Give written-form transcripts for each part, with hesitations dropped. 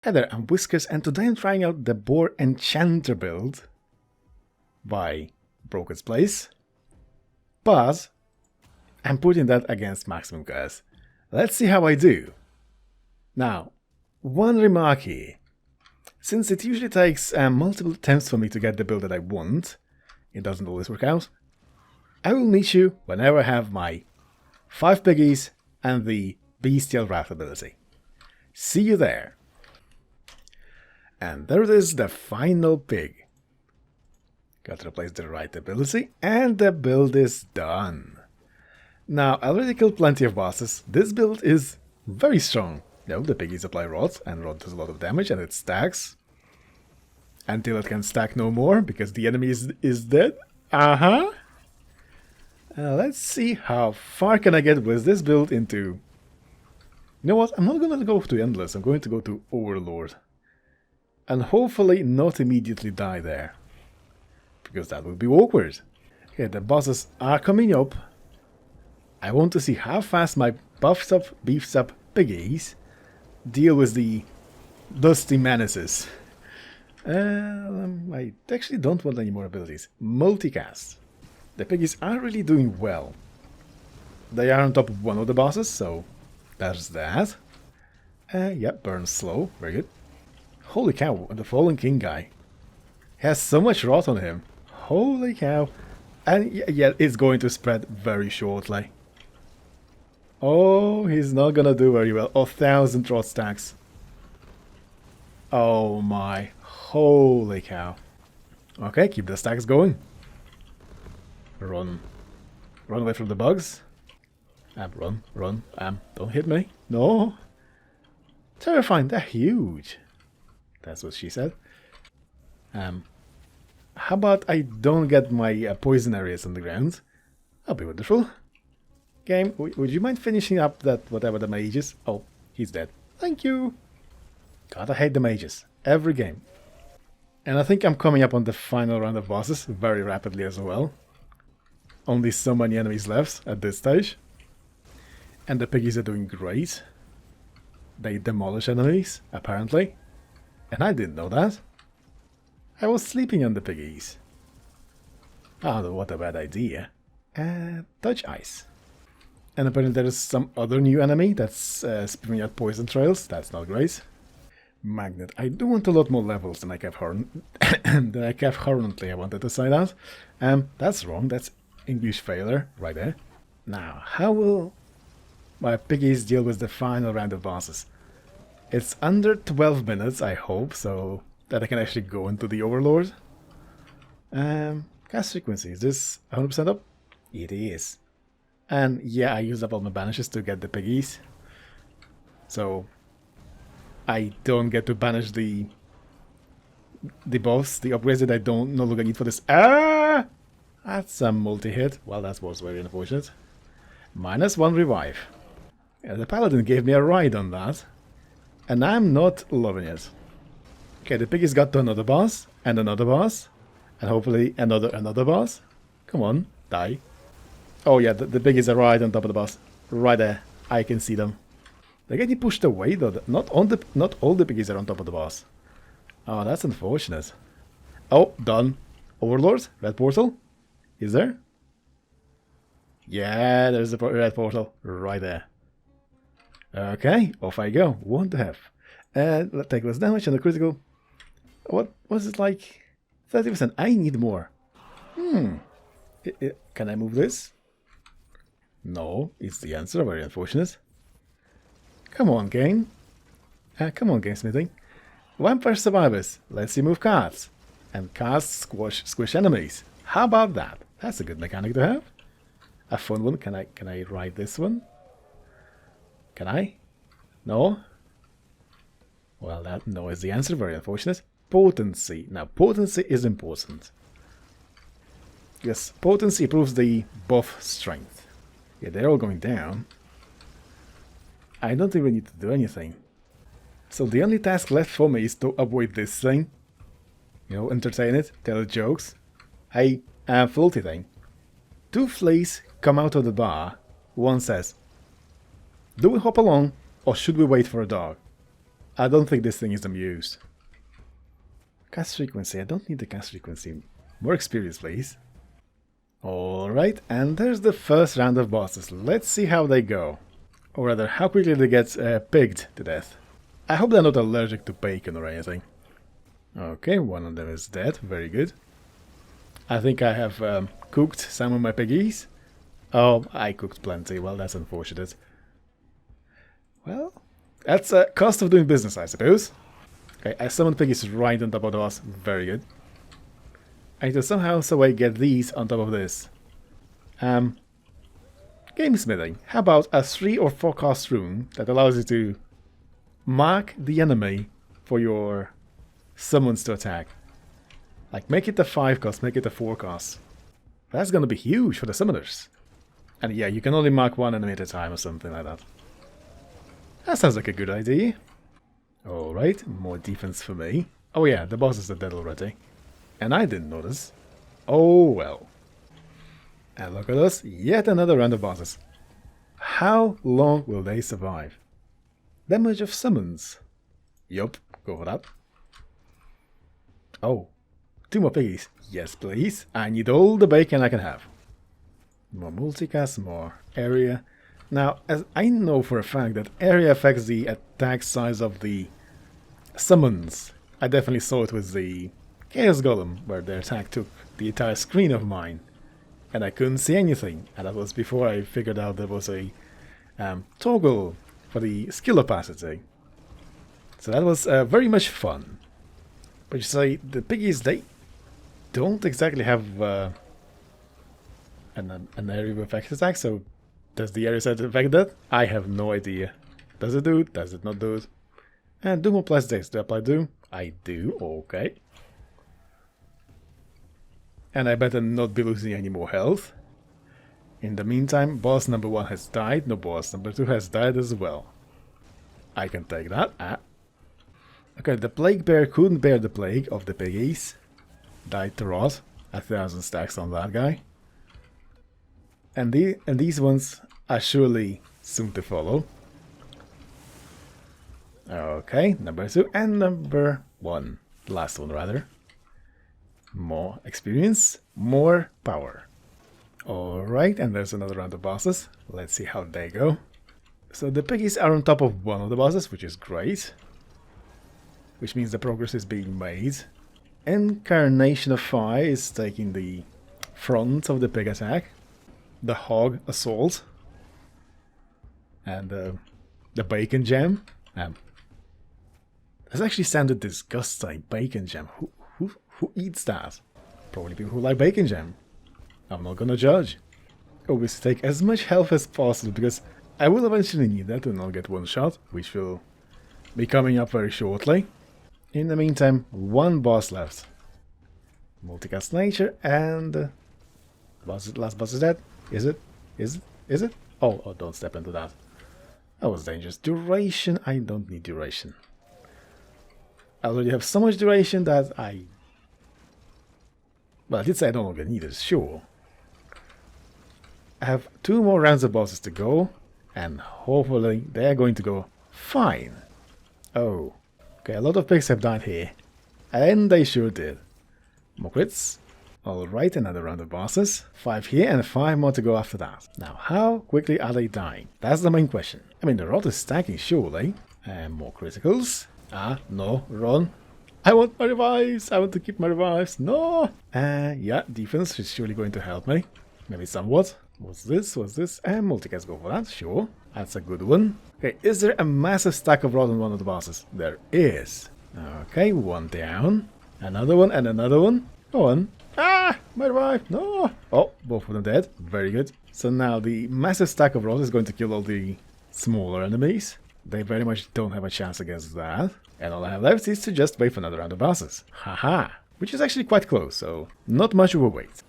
Hi there, I'm imWhiskerZ, and today I'm trying out the Boar Enchanter build by Playz, but I'm putting that against maximum curse. Let's see how I do. Now, one remark here. Since it usually takes multiple attempts for me to get the build that I want, it doesn't always work out. I will meet you whenever I have my 5 piggies and the bestial wrath ability. See you there. And there it is, the final pig. Got to replace the right ability, and the build is done. Now, I already killed plenty of bosses. This build is very strong. You know, the piggies apply rot, and rot does a lot of damage, and it stacks. Until it can stack no more, because the enemy is dead. Let's see how far can I get with this build into... You know what, I'm not going to go to Endless, I'm going to go to Overlord. And hopefully not immediately die there, because that would be awkward. Okay, the bosses are coming up. I want to see how fast my buffed up, beefed up piggies deal with the dusty menaces. I actually don't want any more abilities. Multicast. The piggies are really doing well. They are on top of one of the bosses, so there's that. Yep, burns slow, very good. Holy cow, the Fallen King guy has so much rot on him. Holy cow. And yeah, it's going to spread very shortly. Oh, he's not gonna do very well. 1,000 rot stacks. Oh my. Holy cow. Okay, keep the stacks going. Run. Run away from the bugs. Run. Don't hit me. No. Terrifying, they're huge. That's what she said. How about I don't get my poison areas on the ground? That'll be wonderful. Game, would you mind finishing up that whatever the mage is? Oh, he's dead. Thank you. God, I hate the mages. Every game. And I think I'm coming up on the final round of bosses very rapidly as well. Only so many enemies left at this stage. And the piggies are doing great. They demolish enemies, apparently. And I didn't know that. I was sleeping on the piggies. Oh, what a bad idea. Touch ice. And apparently there is some other new enemy that's spewing out poison trails. That's not great. Magnet. I do want a lot more levels than I have currently. I wanted to say that. That's wrong. That's English failure right there. Now, how will my piggies deal with the final round of bosses? It's under 12 minutes, I hope, so that I can actually go into the Overlord. Cast frequency, is this 100% up? It is. And yeah, I used up all my banishes to get the piggies. So I don't get to banish the boss, the upgrades that I don't no longer need for this. Ah! That's a multi-hit. Well, that was very unfortunate. -1 revive. Yeah, the paladin gave me a ride on that. And I'm not loving it. Okay, the piggies got to another boss, and hopefully another boss. Come on, die. Oh yeah, the piggies are right on top of the boss. Right there. I can see them. They're getting pushed away though. Not all the piggies are on top of the boss. Oh, that's unfortunate. Oh, done. Overlord? Red portal? Is there? Yeah, there's the red portal. Right there. Okay, off I go. 1 to have. Let's take less damage and a critical. What was it like? 30%. I need more. Can I move this? No, it's the answer. Very unfortunate. Come on, game. Come on, game smithing. Vampire Survivors. Let's see move cards. And cards squish enemies. How about that? That's a good mechanic to have. A fun one. Can I ride this one? Can I? No? Well, that no is the answer. Very unfortunate. Potency. Now, potency is important. Yes, potency improves the buff strength. Yeah, they're all going down. I don't even need to do anything. So the only task left for me is to avoid this thing. You know, entertain it, tell it jokes. Hey, faulty thing. 2 fleas come out of the bar. One says, "Do we hop along, or should we wait for a dog?" I don't think this thing is amused. Cast frequency. I don't need the cast frequency. More experience, please. Alright, and there's the first round of bosses. Let's see how they go. Or rather, how quickly they get pigged to death. I hope they're not allergic to bacon or anything. Okay, one of them is dead. Very good. I think I have cooked some of my piggies. Oh, I cooked plenty. Well, that's unfortunate. Well, that's a cost of doing business, I suppose. Okay, I summoned piggies right on top of the boss. Very good. I need to somehow get these on top of this. Game smithing. How about a 3 or 4 cost rune that allows you to mark the enemy for your summons to attack? Like, make it a 5 cost, make it a 4 cost. That's gonna be huge for the summoners. And yeah, you can only mark one enemy at a time or something like that. That sounds like a good idea. Alright, more defense for me. Oh yeah, the bosses are dead already. And I didn't notice. Oh well. And look at us, yet another round of bosses. How long will they survive? Damage of summons. Yup, go for that. Oh, 2 more piggies. Yes, please. I need all the bacon I can have. More multicast, more area. Now, as I know for a fact that area affects the attack size of the summons. I definitely saw it with the Chaos Golem, where their attack took the entire screen of mine. And I couldn't see anything. And that was before I figured out there was a toggle for the skill opacity. So that was very much fun. But you say, the piggies, they don't exactly have an area effect attack, so does the area set affect that? I have no idea. Does it do it? Does it not do it? And Doom applies this. Do I apply Doom? I do, okay. And I better not be losing any more health. In the meantime, boss number 1 has died. No, boss number 2 has died as well. I can take that. Okay, the plague bear couldn't bear the plague of the piggies. Died to rot. 1,000 stacks on that guy. And these ones are surely soon to follow. Okay, number 2 and number 1. The last one, rather. More experience, more power. Alright, and there's another round of bosses. Let's see how they go. So the piggies are on top of one of the bosses, which is great. Which means the progress is being made. Incarnation of Fire is taking the front of the pig attack. The hog assault. And the bacon jam. This actually sounded disgusting. Bacon jam. Who eats that? Probably people who like bacon jam. I'm not gonna judge. Always take as much health as possible, because I will eventually need that to not get one shot, which will be coming up very shortly. In the meantime, 1 boss left. Multicast nature, and last boss is dead. Is it? Is it? Oh, don't step into that. That was dangerous. Duration, I don't need duration. I already have so much duration that well, I did say I don't longer need it, sure. I have 2 more rounds of bosses to go, and hopefully they're going to go fine. Oh, okay, a lot of pigs have died here, and they sure did. More crits. Alright, another round of bosses. 5 here and 5 more to go after that. Now, how quickly are they dying? That's the main question. I mean, the rot is stacking, surely. And more criticals. No, run. I want my revives! I want to keep my revives! No! Yeah, defense is surely going to help me. Maybe somewhat. What's this? What's this? And multicast, go for that, sure. That's a good one. Okay, is there a massive stack of rot on one of the bosses? There is. Okay, 1 down. Another one and another one. Go on. My revive! No! Oh, both of them dead. Very good. So now the massive stack of rot is going to kill all the smaller enemies. They very much don't have a chance against that. And all I have left is to just wait for another round of bosses. Haha! Which is actually quite close, so not much of a wait.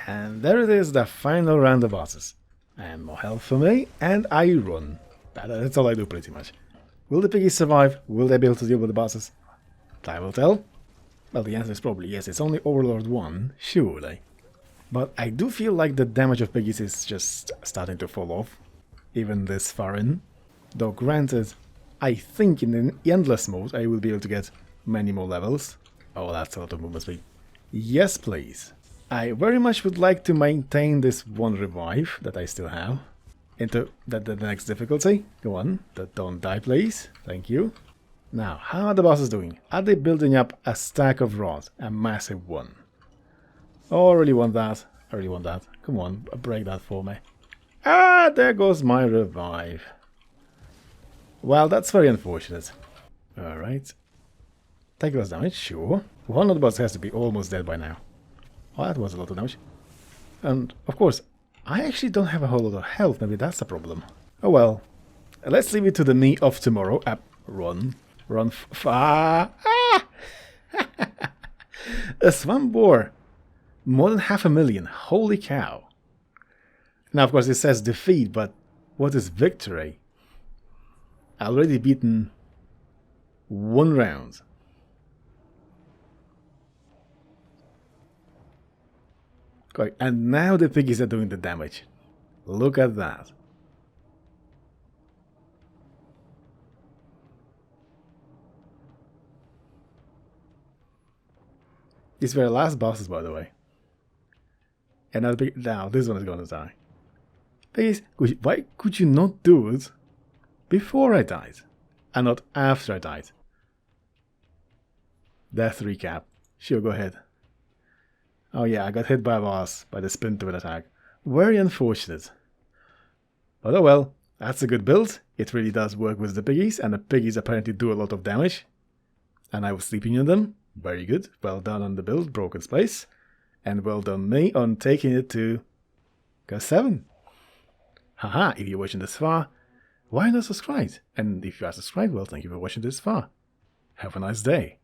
And there it is, the final round of bosses. And more health for me, and I run. That's all I do pretty much. Will the piggies survive? Will they be able to deal with the bosses? Time will tell. Well, the answer is probably yes, it's only Overlord 1, surely. But I do feel like the damage of piggies is just starting to fall off, even this far in. Though granted, I think in the endless mode I will be able to get many more levels. Oh, that's a lot of movement speed. Yes, please. I very much would like to maintain this one revive that I still have into the next difficulty. Go on, don't die, please. Thank you. Now, how are the bosses doing? Are they building up a stack of rods? A massive one. Oh, I really want that. I really want that. Come on, break that for me. Ah, there goes my revive. Well, that's very unfortunate. Alright. Take less damage, sure. One of the bosses has to be almost dead by now. Oh, that was a lot of damage. And, of course, I actually don't have a whole lot of health. Maybe that's a problem. Oh well. Let's leave it to the me of tomorrow. Run. Run far. Ah! A swamp boar. More than 500,000. Holy cow. Now, of course, it says defeat, but what is victory? Already beaten 1 round. Okay, and now the piggies are doing the damage. Look at that. These were the last bosses, by the way. And now this one is going to die. Piggies, why could you not do it before I died? And not after I died? Death recap. Sure, go ahead. Oh yeah, I got hit by a boss by the spin to an attack. Very unfortunate. But oh well, that's a good build. It really does work with the piggies, and the piggies apparently do a lot of damage. And I was sleeping on them. Very good. Well done on the build, Broken Space. And well done me on taking it to Go 7. Haha, if you're watching this far, why not subscribe? And if you are subscribed, well, thank you for watching this far. Have a nice day.